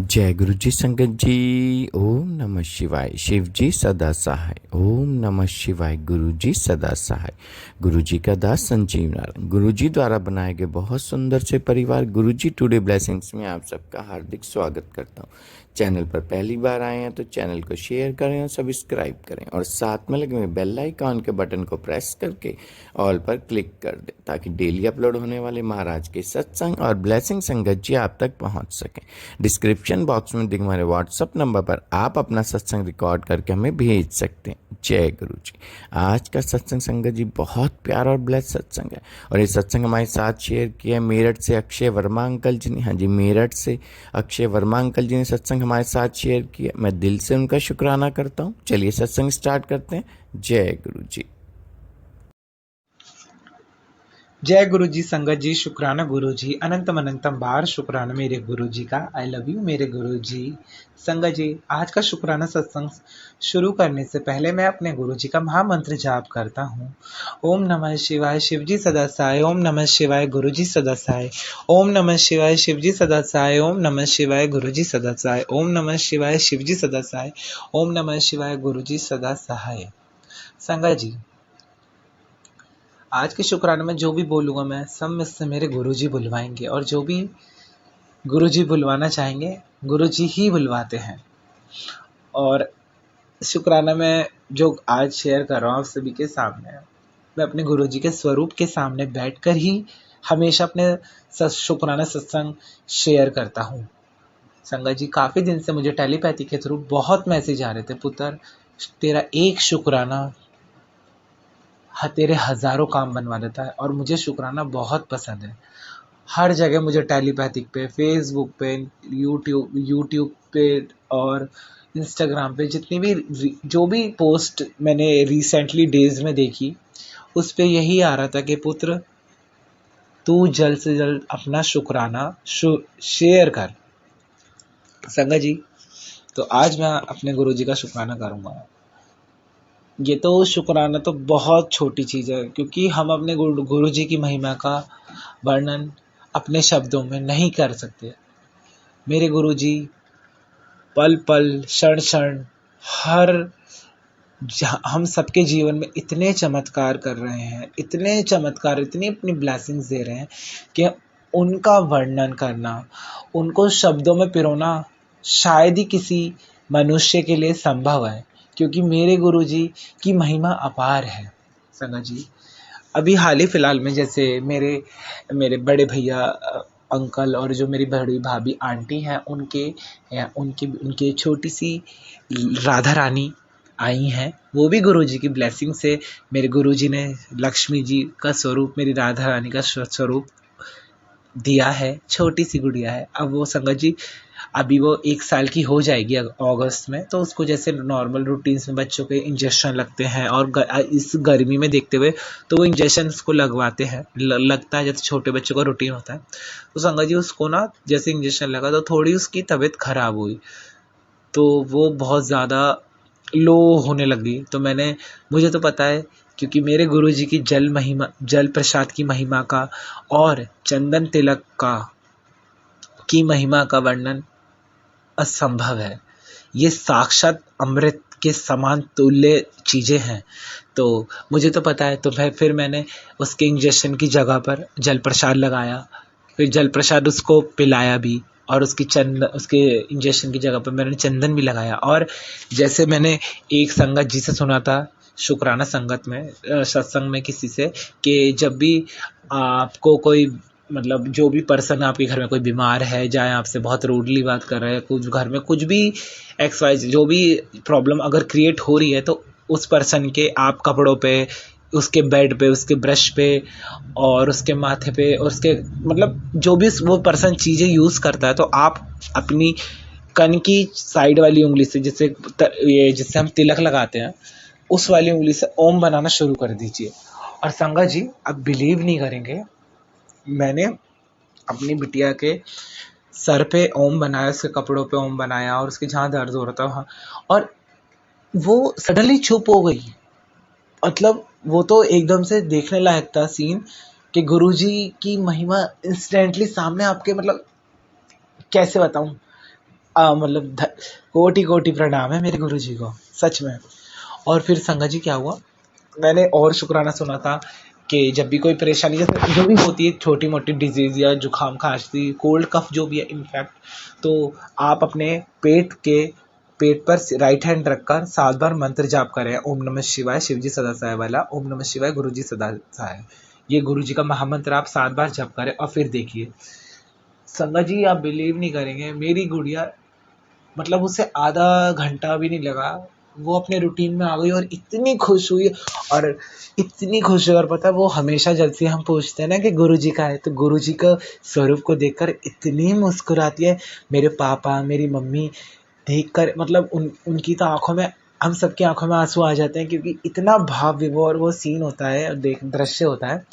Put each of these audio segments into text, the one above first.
जय गुरु जी संगत जी। ओम नमः शिवाय। शिव जी सदा सहाय। ओम नमः शिवाय। गुरु जी सदा सहाय। गुरु जी का दास संजीव नारायण। गुरु जी द्वारा बनाए गए बहुत सुंदर से परिवार गुरु जी टुडे ब्लेसिंग्स में आप सबका हार्दिक स्वागत करता हूँ। चैनल पर पहली बार आए हैं तो चैनल को शेयर करें और सब्सक्राइब करें और साथ में लगे हुए बेल आइकॉन के बटन को प्रेस करके ऑल पर क्लिक कर दें ताकि डेली अपलोड होने वाले महाराज के सत्संग और ब्लेसिंग संगत जी आप तक पहुंच सकें। डिस्क्रिप्शन बॉक्स में दिखे हमारे व्हाट्सअप नंबर पर आप अपना सत्संग रिकॉर्ड करके हमें भेज सकते हैं। जय गुरु जी। आज का सत्संग संगत जी बहुत प्यारा और ब्लेस सत्संग है और ये सत्संग हमारे साथ शेयर किया है मेरठ से अक्षय वर्मा अंकल जी ने। हाँ जी, मेरठ से अक्षय वर्मा अंकल जी ने सत्संग हमारे साथ शेयर किया। मैं दिल से उनका शुक्राना करता हूँ। चलिए सत्संग स्टार्ट करते हैं। जय गुरु जी। जय गुरु जी संगत जी। शुक्राना गुरु जी, अनंतम अनंतम बार शुक्राना मेरे गुरु जी का। आई लव यू मेरे गुरु जी। संगत जी, आज का शुक्राना सत्संग शुरू करने से पहले मैं अपने गुरु जी का महामंत्र जाप करता हूँ। ओम नमः शिवाय शिव जी सदा सहाय। ओम नमः शिवाय गुरु जी सदा सहाय। ओम नमः शिवाय शिव जी सदा सहाय। ओम नमः शिवाय गुरु जी सदा सहाय। ओम नमः शिवाय शिव जी सदा सहाय। ओम नमः शिवाय गुरु जी सदा सहाय। संगत जी, आज के शुक्राने में जो भी बोलूँगा मैं सब मुझसे मेरे गुरुजी बुलवाएंगे और जो भी गुरुजी बुलवाना चाहेंगे गुरुजी ही बुलवाते हैं। और शुक्राना में जो आज शेयर कर रहा हूँ आप सभी के सामने, मैं अपने गुरुजी के स्वरूप के सामने बैठकर ही हमेशा अपने शुक्राना सत्संग शेयर करता हूँ। संगत जी, काफ़ी दिन से मुझे टेलीपैथी के थ्रू बहुत मैसेज आ रहे थे, पुत्र तेरा एक शुक्राना तेरे हज़ारों काम बनवा देता है। और मुझे शुक्राना बहुत पसंद है। हर जगह मुझे टेलीपैथिक पे, फेसबुक पे, यूट्यूब पे और इंस्टाग्राम पे जितनी भी जो भी पोस्ट मैंने रिसेंटली डेज में देखी उस पे यही आ रहा था कि पुत्र तू जल्द से जल्द अपना शुक्राना शेयर कर। संगत जी, तो आज मैं अपने गुरुजी का शुक्राना करूँगा। ये तो शुक्राना तो बहुत छोटी चीज़ है क्योंकि हम अपने गुरु जी की महिमा का वर्णन अपने शब्दों में नहीं कर सकते। मेरे गुरु जी पल पल क्षण क्षण हर हम सबके जीवन में इतने चमत्कार कर रहे हैं, इतने चमत्कार, इतनी अपनी ब्लेसिंग्स दे रहे हैं कि उनका वर्णन करना, उनको शब्दों में पिरोना शायद ही किसी मनुष्य के लिए संभव है क्योंकि मेरे गुरुजी की महिमा अपार है। संगत जी, अभी हाल ही फिलहाल में जैसे मेरे बड़े भैया अंकल और जो मेरी बड़ी भाभी आंटी हैं उनके छोटी सी राधा रानी आई हैं। वो भी गुरुजी की ब्लेसिंग से मेरे गुरुजी ने लक्ष्मी जी का स्वरूप, मेरी राधा रानी का स्वरूप दिया है। छोटी सी गुड़िया है। अब वो संगत जी अभी वो 1 साल की हो जाएगी अगस्त में, तो उसको जैसे नॉर्मल रूटीन्स में बच्चों के इंजेक्शन लगते हैं और इस गर्मी में देखते हुए तो वो इंजेक्शन को लगवाते हैं, लगता है जैसे छोटे बच्चों का रूटीन होता है। तो संगत जी उसको ना जैसे इंजेक्शन लगा तो थोड़ी उसकी तबीयत खराब हुई, तो वो बहुत ज़्यादा लो होने लगी। तो मुझे तो पता है क्योंकि मेरे गुरुजी की जल प्रसाद की महिमा का और चंदन तिलक की महिमा का वर्णन असंभव है। ये साक्षात अमृत के समान तुल्य चीज़ें हैं। तो मुझे तो पता है, तो फिर मैंने उसके इंजेक्शन की जगह पर जल प्रसाद लगाया, फिर जल प्रसाद उसको पिलाया भी और उसके इंजेक्शन की जगह पर मैंने चंदन भी लगाया। और जैसे मैंने एक संगत जी से सुना था शुक्राना संगत में, सत्संग में किसी से, कि जब भी आपको कोई मतलब जो भी पर्सन आपके घर में कोई बीमार है, चाहे आपसे बहुत रूडली बात कर रहा है, कुछ घर में कुछ भी XY जो भी प्रॉब्लम अगर क्रिएट हो रही है, तो उस पर्सन के आप कपड़ों पे, उसके बेड पे, उसके ब्रश पे और उसके माथे पे और उसके मतलब जो भी वो पर्सन चीज़ें यूज़ करता है, तो आप अपनी कन की साइड वाली उंगली से जिससे हम तिलक लगाते हैं उस वाली उंगली से ओम बनाना शुरू कर दीजिए। और संगत जी, आप बिलीव नहीं करेंगे, मैंने अपनी बिटिया के सर पे ओम बनाया, उसके कपड़ों पे ओम बनाया और उसके जहाँ दर्द हो रहा था वहाँ, और वो सडनली चुप हो गई। मतलब वो तो एकदम से देखने लायक था सीन कि गुरुजी की महिमा इंस्टेंटली सामने आपके, मतलब कैसे बताऊं, मतलब कोटि कोटि प्रणाम है मेरे गुरुजी को, सच में। और फिर संगत जी क्या हुआ, मैंने और शुक्राना सुना था कि जब भी कोई परेशानी जैसे जो भी होती है, छोटी मोटी डिजीज़ या जुकाम खांसी कोल्ड कफ जो भी है इनफैक्ट, तो आप अपने पेट पर राइट हैंड रखकर 7 बार मंत्र जाप करें, ओम नमः शिवाय, शिवजी सदा सहाय वाला, ओम नमः शिवाय, गुरुजी सदा सहाय। ये गुरुजी का महामंत्र आप 7 बार जप करें और फिर देखिए संगत जी, आप बिलीव नहीं करेंगे, मेरी गुड़िया मतलब उससे आधा घंटा भी नहीं लगा, वो अपने रूटीन में आ गई और इतनी खुश हुई, और इतनी खुश हुई। और पता है वो हमेशा जब से हम पूछते हैं ना कि गुरुजी का है, तो गुरुजी का स्वरूप को देखकर इतनी मुस्कुराती है। मेरे पापा मेरी मम्मी देखकर मतलब उनकी तो आंखों में, हम सबकी आंखों में आंसू आ जाते हैं, क्योंकि इतना भाव विभोर वो सीन होता है, देख दृश्य होता है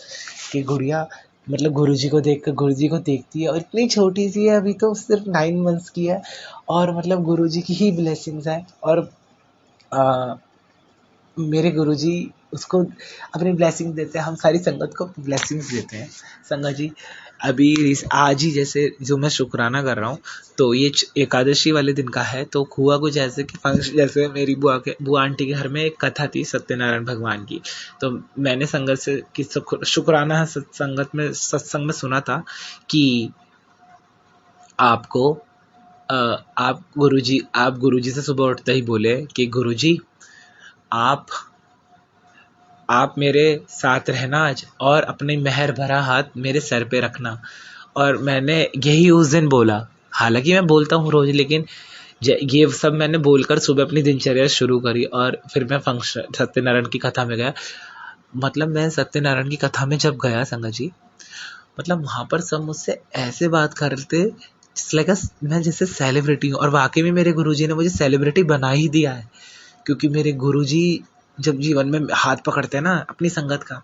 कि गुड़िया मतलब गुरुजी को देखकर गुरुजी को देखती है, और इतनी छोटी सी है, अभी तो सिर्फ 9 मंथ्स की है, और मतलब गुरुजी की ही ब्लेसिंग्स है। और आ, मेरे गुरुजी उसको अपनी ब्लेसिंग देते हैं, हम सारी संगत को ब्लेसिंग्स देते हैं। संगत जी अभी आज ही जैसे जो मैं शुक्राना कर रहा हूँ, तो ये एकादशी वाले दिन का है। तो हुआ कुछ ऐसे कि फंक्शन, जैसे मेरी बुआ आंटी के घर में एक कथा थी सत्यनारायण भगवान की, तो मैंने संगत से कि शुक्राना सत्संग में सुना था कि आपको आप गुरुजी से सुबह उठते ही बोले कि गुरुजी आप मेरे साथ रहना आज, और अपनी मेहर भरा हाथ मेरे सर पे रखना। और मैंने यही उस दिन बोला, हालांकि मैं बोलता हूँ रोज, लेकिन ये सब मैंने बोलकर सुबह अपनी दिनचर्या शुरू करी। और फिर मैं फंक्शन सत्यनारायण की कथा में गया। मतलब मैं सत्यनारायण की कथा में जब गया संगत जी, मतलब वहाँ पर सब मुझसे ऐसे बात कर रहे थे लाइक मैं जैसे सेलिब्रिटी हूँ। और वाकई में मेरे गुरुजी ने मुझे सेलिब्रिटी बना ही दिया है, क्योंकि मेरे गुरुजी जब जीवन में हाथ पकड़ते हैं ना अपनी संगत का,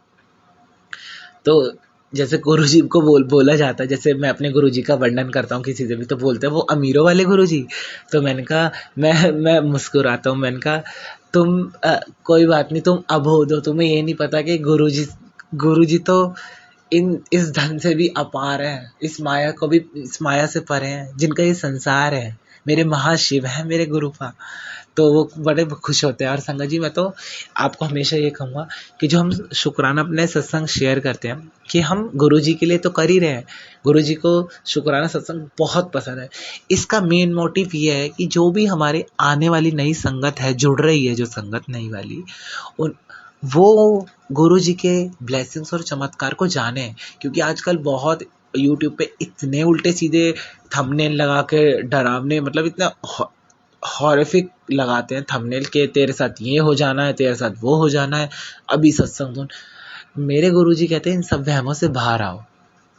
तो जैसे गुरुजी को बोला जाता है, जैसे मैं अपने गुरुजी का वर्णन करता हूँ किसी से भी, तो बोलते हैं वो अमीरों वाले गुरुजी। तो मैंने कहा मैं मुस्कुराता हूँ, मैंने कहा कोई बात नहीं, तुम अबोध हो, तुम्हें ये नहीं पता कि गुरुजी तो इस धन से भी अपार है, इस माया से परे हैं, जिनका ये संसार है, मेरे महाशिव है मेरे गुरुपा। तो वो बड़े खुश होते हैं। और संगत जी मैं तो आपको हमेशा ये कहूँगा कि जो हम शुक्राना अपने सत्संग शेयर करते हैं, कि हम गुरुजी के लिए तो कर ही रहे हैं, गुरुजी को शुक्राना सत्संग बहुत पसंद है। इसका मेन मोटिव ये है कि जो भी हमारे आने वाली नई संगत है, जुड़ रही है जो संगत नई वाली, वो गुरुजी के ब्लेसिंग्स और चमत्कार को जाने। क्योंकि आजकल बहुत यूट्यूब पे इतने उल्टे सीधे थंबनेल लगा के डरावने, मतलब इतना हॉरिफिक लगाते हैं थंबनेल के, तेरे साथ ये हो जाना है, तेरे साथ वो हो जाना है, अभी सत्संग सुन। मेरे गुरुजी कहते हैं इन सब वहमों से बाहर आओ।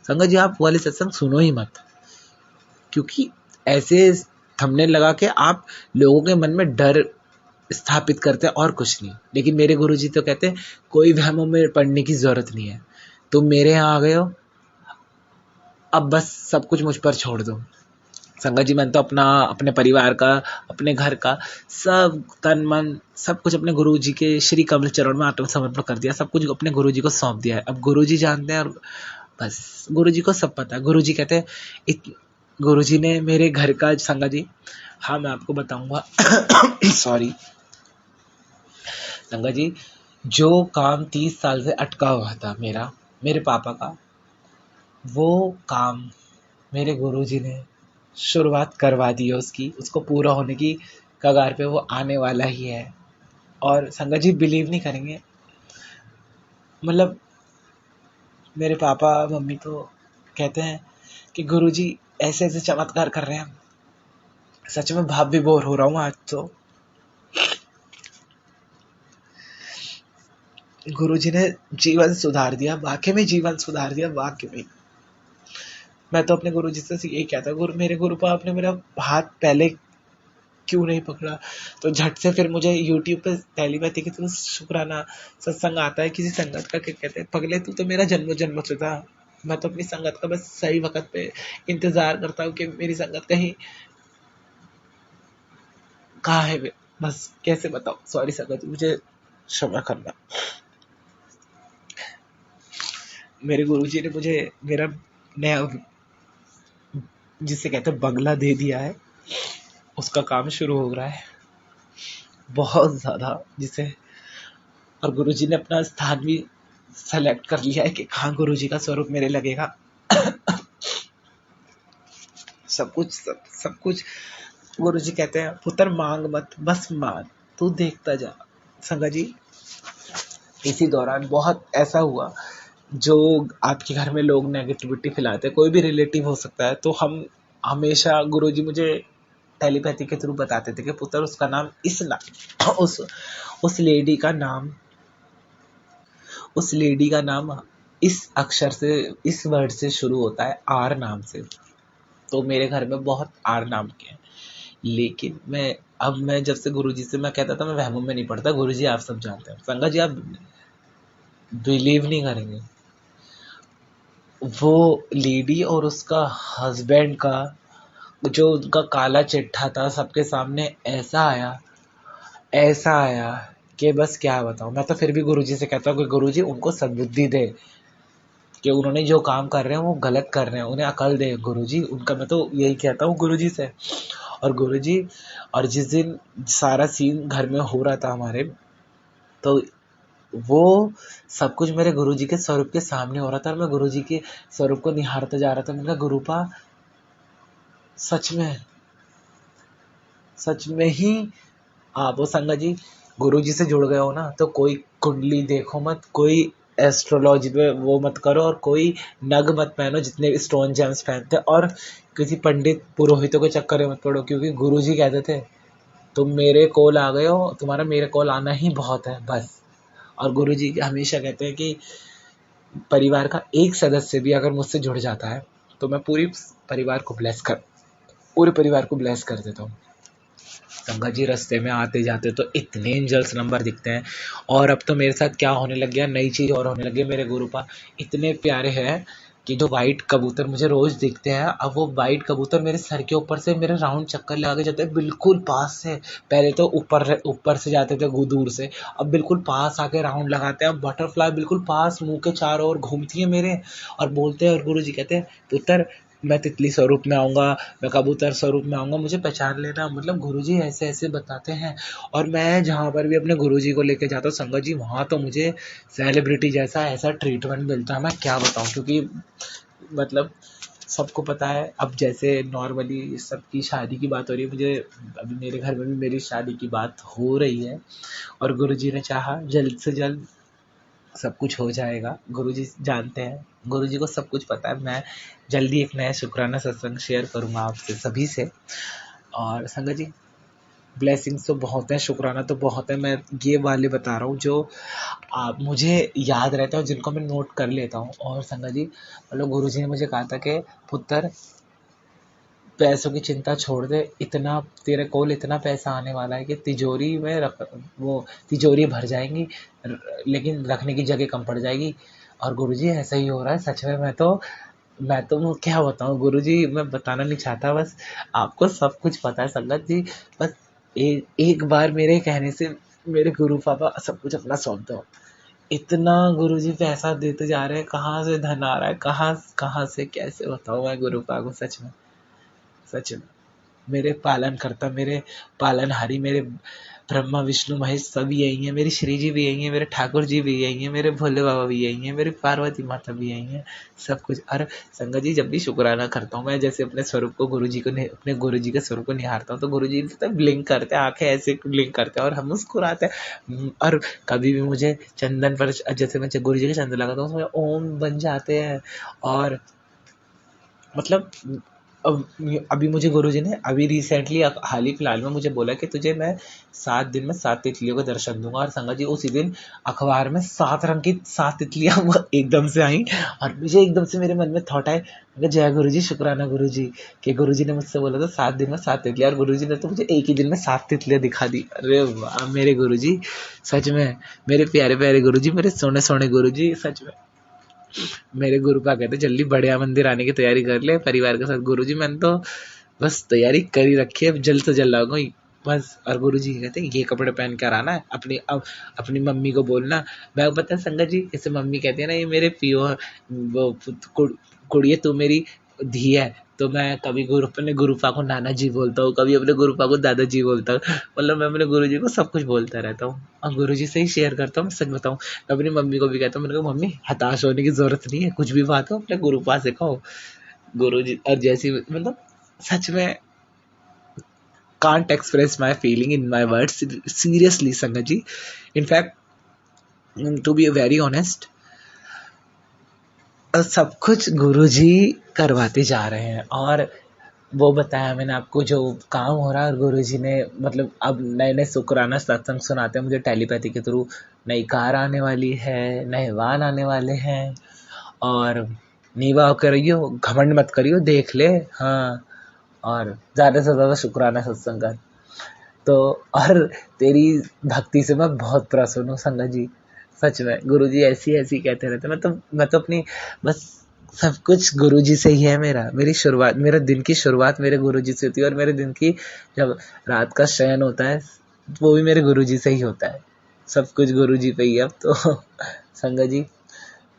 संगत जी आप वाले सत्संग सुनो ही मत, क्योंकि ऐसे थंबनेल लगा के आप लोगों के मन में डर स्थापित करते हैं और कुछ नहीं। लेकिन मेरे गुरुजी तो कहते हैं कोई वहमों में पड़ने की जरूरत नहीं है, तुम मेरे यहाँ आ गए हो, अब बस सब कुछ मुझ पर छोड़ दो। संगत जी मैंने तो अपने परिवार का, अपने घर का सब तन मन सब कुछ अपने गुरुजी के श्री कमल चरण में आत्मसमर्पण कर दिया, सब कुछ अपने गुरुजी को सौंप दिया है। अब गुरुजी जानते हैं, और बस गुरुजी को सब पता है। गुरुजी कहते हैं गुरुजी ने मेरे घर का, संगत जी हाँ मैं आपको बताऊंगा सॉरी संगत जी, जो काम 30 साल से अटका हुआ था मेरे पापा का, वो काम मेरे गुरुजी ने शुरुआत करवा दी है उसको पूरा होने की कगार पे वो आने वाला ही है। और संगत जी बिलीव नहीं करेंगे, मतलब मेरे पापा मम्मी तो कहते हैं कि गुरुजी ऐसे ऐसे चमत्कार कर रहे हैं, सच में भाव विभोर हो रहा हूँ आज तो। गुरुजी ने जीवन सुधार दिया, वाकई में जीवन सुधार दिया, वाकई में। मैं तो अपने गुरुजी से यही कहता, मेरे गुरुपा आपने मेरा हाथ पहले क्यों नहीं पकड़ा। तो झट से फिर मुझे यूट्यूब पे पहली बात कि तो शुक्राना सत्संग आता है किसी संगत का, क्या कहते हैं पगले तू तो मेरा जन्म से था, मैं तो अपनी संगत का बस सही वक्त पे इंतजार करता हूँ कि मेरी संगत कहीं कहाँ है, बस कैसे बताओ। सॉरी संगत मुझे क्षमा करना। मेरे गुरुजी ने मुझे मेरा नया, जिसे कहते हैं बंगला दे दिया है, उसका काम शुरू हो रहा है बहुत ज़्यादा, जिसे और गुरुजी ने अपना स्थान भी सेलेक्ट कर लिया है कि कहाँ गुरुजी का स्वरूप मेरे लगेगा। सब कुछ गुरुजी कहते हैं पुत्र मांग मत, बस मान, तू देखता जा। संगा जी, इसी दौरान बहुत ऐसा हुआ, जो आपके घर में लोग नेगेटिविटी फैलाते हैं, कोई भी रिलेटिव हो सकता है, तो हम हमेशा गुरुजी मुझे टेलीपैथी के थ्रू बताते थे कि पुत्र उसका नाम उस लेडी का नाम इस अक्षर से, इस वर्ड से शुरू होता है, आर नाम से। तो मेरे घर में बहुत आर नाम के हैं, लेकिन मैं जब से गुरुजी से मैं कहता था मैं वहमों में नहीं पड़ता, गुरुजी आप सब जानते हैं। संगा जी, आप बिलीव नहीं करेंगे, वो लेडी और उसका हस्बैंड का जो उनका काला चिट्ठा था सबके सामने ऐसा आया कि बस क्या बताऊं। मैं तो फिर भी गुरुजी से कहता हूँ कि गुरुजी उनको सद्बुद्धि दे, कि उन्होंने जो काम कर रहे हैं वो गलत कर रहे हैं, उन्हें अकल दे गुरुजी उनका। मैं तो यही कहता हूँ गुरुजी से। और गुरुजी, और जिस दिन सारा सीन घर में हो रहा था हमारे, तो वो सब कुछ मेरे गुरुजी के स्वरूप के सामने हो रहा था, और मैं गुरुजी के स्वरूप को निहारता जा रहा था। मैंने कहा गुरुपा, सच में ही आप वो। संगा जी, गुरुजी से जुड़ गए हो ना, तो कोई कुंडली देखो मत, कोई एस्ट्रोलॉजी पे वो मत करो, और कोई नग मत पहनो जितने भी स्टोन जेम्स पहनते, और किसी पंडित पुरोहितों के चक्कर में मत पड़ो, क्योंकि गुरुजी कहते थे तुम मेरे कोल आ गए हो, तुम्हारा मेरे कोल आना ही बहुत है, बस। और गुरुजी हमेशा कहते हैं कि परिवार का एक सदस्य भी अगर मुझसे जुड़ जाता है तो मैं पूरे परिवार को ब्लेस कर देता हूँ। गंगा जी, रास्ते में आते जाते तो इतने एंजल्स नंबर दिखते हैं, और अब तो मेरे साथ क्या होने लग गया, नई चीज़ और होने लगी है। मेरे गुरुपा इतने प्यारे हैं कि जो वाइट कबूतर मुझे रोज़ दिखते हैं, अब वो वाइट कबूतर मेरे सर के ऊपर से मेरे राउंड चक्कर लगा के जाते हैं, बिल्कुल पास से। पहले तो ऊपर से जाते थे दूर से, अब बिल्कुल पास आके राउंड लगाते हैं। अब बटरफ्लाई बिल्कुल पास मुंह के चारों ओर घूमती है मेरे, और बोलते हैं, और गुरुजी कहते हैं पुत्र मैं तितली स्वरूप में आऊँगा, मैं कबूतर स्वरूप में आऊँगा, मुझे पहचान लेना। मतलब गुरुजी ऐसे ऐसे बताते हैं, और मैं जहाँ पर भी अपने गुरुजी को लेके जाता हूँ संगत जी, वहाँ तो मुझे सेलिब्रिटी जैसा ऐसा ट्रीटमेंट मिलता है, मैं क्या बताऊँ। क्योंकि मतलब सबको पता है, अब जैसे नॉर्मली सबकी शादी की बात हो रही है, मुझे अभी मेरे घर में भी मेरी शादी की बात हो रही है, और गुरुजी ने चाहा जल्द से जल्द सब कुछ हो जाएगा। गुरुजी जानते हैं, गुरुजी को सब कुछ पता है। मैं जल्दी एक नया शुक्राना सत्संग शेयर करूँगा आपसे सभी से। और संगत जी, ब्लेसिंग्स तो बहुत हैं, शुक्राना तो बहुत है। मैं ये वाले बता रहा हूँ जो आप मुझे याद रहता है और जिनको मैं नोट कर लेता हूँ। और संगत जी, मतलब गुरुजी ने मुझे कहा था कि पुत्र पैसों की चिंता छोड़ दे, इतना तेरे कोल इतना पैसा आने वाला है कि तिजोरी में वो तिजोरी भर जाएंगी, लेकिन रखने की जगह कम पड़ जाएगी। और गुरुजी ऐसा ही हो रहा है सच में। मैं तो क्या बताऊँ गुरुजी, मैं बताना नहीं चाहता, बस आपको सब कुछ पता है संगत जी। बस एक बार मेरे कहने से मेरे गुरु पापा सब कुछ अपना सौंप दो। इतना गुरुजी पैसा देते जा रहे हैं, कहाँ से धन आ रहा है, कहाँ से कैसे बताऊँ मैं गुरु पापा को। सच में मेरे पालनकर्ता, मेरे पालनहारी, मेरे ब्रह्मा विष्णु महेश सभी यही हैं, मेरी श्री जी भी यही हैं, मेरे ठाकुर जी भी यही हैं, मेरे भोले बाबा भी यही हैं, मेरी पार्वती माता भी यही हैं, सब कुछ। और संगत जी, जब भी शुक्राना करता हूँ मैं, जैसे अपने स्वरूप को अपने गुरु जी के स्वरूप को निहारता हूँ, तो गुरु जी तो ब्लिंक करते हैं, आंखें ऐसे ब्लिंक करते हैं और हम मुस्कुराते हैं। और कभी भी मुझे चंदन पर, जैसे मैं गुरु जी के चंदन लगाता हूँ, उसमें ओम बन जाते हैं। और मतलब अभी मुझे गुरुजी ने अभी रिसेंटली हाल ही फिलहाल में मुझे बोला कि तुझे मैं 7 दिन में 7 तितलियों का दर्शन दूंगा। और संगत जी, उसी दिन अखबार में 7 रंग की 7 तितलियां वो एकदम से आई, और मुझे एकदम से मेरे मन में थॉट आए, जय गुरु जी, शुक्राना गुरु जी, कि गुरु जी ने मुझसे बोला था 7 दिन में 7 तितलियां, और गुरु जी ने तो मुझे एक ही दिन में 7 तितलियां दिखा दी। अरे वाह मेरे गुरु जी, सच में मेरे प्यारे प्यारे गुरु जी, मेरे सोने सोने गुरु जी, सच में मेरे गुरु पा कहते जल्दी बढ़िया मंदिर आने की तैयारी कर ले परिवार के साथ। गुरुजी, मैंने तो बस तैयारी कर ही रखी है, अब जल्द से जल्द आऊंगा बस। और गुरुजी कहते हैं ये कपड़े पहन कर आना है, अपनी मम्मी को बोलना। मैं पता है संगत जी, जैसे मम्मी कहती है ना, ये मेरे पियो वो कुड़िए तू मेरी धी है, तो मैं कभी अपने गुरुपा को नाना जी बोलता हूँ, कभी अपने गुरुपा को दादा जी बोलता हूँ। मतलब मैं अपने गुरु जी को सब कुछ बोलता रहता हूँ और गुरु जी से ही शेयर करता हूँ। मैं सच बताऊँ, मैं अपनी मम्मी को भी कहता हूँ, मैंने कहा मम्मी हताश होने की ज़रूरत नहीं है, कुछ भी बात हो अपने गुरुपा से कहो। गुरु जी और जैसी मतलब सच में can't express my feeling in my words seriously sangat ji. In fact to be very honest, सब कुछ गुरुजी करवाते जा रहे हैं। और वो बताया मैंने आपको जो काम हो रहा है, और गुरुजी ने मतलब अब नए नए शुक्राना सत्संग सुनाते हैं मुझे टेलीपैथी के थ्रू। नई कार आने वाली है, नए वाहन आने वाले हैं, और नीवा होकर रहियो, घमंड मत करियो, देख ले। हाँ, और ज़्यादा से ज़्यादा शुक्राना सत्संग कर। तो और तेरी भक्ति से मैं बहुत प्रसन्न हूँ संगत जी। सच में गुरुजी ऐसी ऐसी कहते रहते। मैं तो अपनी बस सब कुछ गुरुजी से ही है। मेरी शुरुआत, मेरे दिन की शुरुआत मेरे गुरुजी से होती है, और मेरे दिन की जब रात का शयन होता है वो भी मेरे गुरुजी से ही होता है। सब कुछ गुरुजी पे ही है अब तो संगत जी।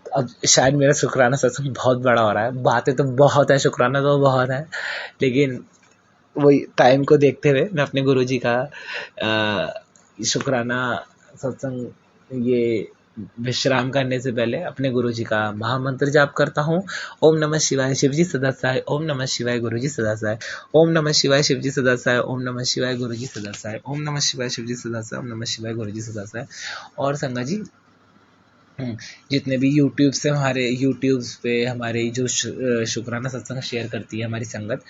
अब शायद मेरा शुक्राना सत्संग बहुत बड़ा हो रहा है, बातें तो बहुत है, शुक्राना तो बहुत है, लेकिन वही टाइम को देखते हुए मैं अपने गुरुजी का शुक्राना सत्संग ये विश्राम करने से पहले अपने गुरुजी का महामंत्र जाप करता हूँ। ओम नमः शिवाय, शिवजी सदा सहाय। ओम नमः शिवाय, गुरुजी सदा सहाय। ओम नमः शिवाय, शिवजी सदा सहाय। ओम नमः शिवाय, गुरुजी सदा सहाय। ओम नमः शिवाय, शिवजी सदा सहाय। ओम नमः शिवाय, गुरुजी सदा सहाय। और संगत जी, जितने भी यूट्यूब पे हमारे जो शुक्राना सत्संग शेयर करती है हमारी संगत,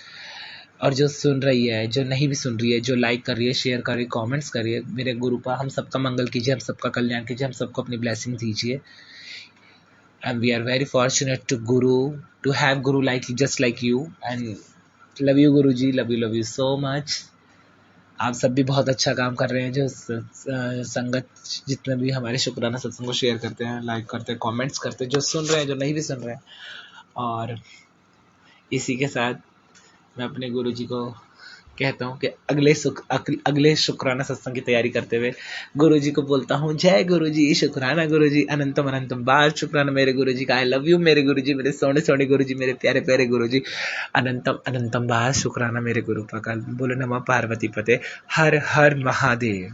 और जो सुन रही है, जो नहीं भी सुन रही है, जो लाइक कर रही है, शेयर कर रही है, कमेंट्स कर रही है, मेरे गुरुपा हम सबका मंगल कीजिए, हम सबका कल्याण कीजिए, हम सबको अपनी ब्लेसिंग दीजिए। And we are very fortunate to have guru like just like you. And love you guru ji, love you so much. आप सब भी बहुत अच्छा काम कर रहे हैं, जो संगत जितने भी हमारे शुक्राना सत्संग को शेयर करते हैं, लाइक करते हैं, कमेंट्स करते हैं, जो सुन रहे हैं, जो नहीं भी सुन रहे हैं। और इसी के साथ मैं अपने गुरुजी को कहता हूँ कि अगले शुक्राना सत्संग की तैयारी करते हुए गुरुजी को बोलता हूँ, जय गुरुजी, शुक्राना गुरुजी, अनंतम अनंतम बार शुक्राना मेरे गुरुजी का। आई लव यू मेरे गुरुजी, मेरे सोने सोने गुरुजी, मेरे प्यारे प्यारे गुरुजी, अनंतम अनंतम बार शुक्राना मेरे गुरु का। बोलो नमः पार्वती पते, हर हर महादेव।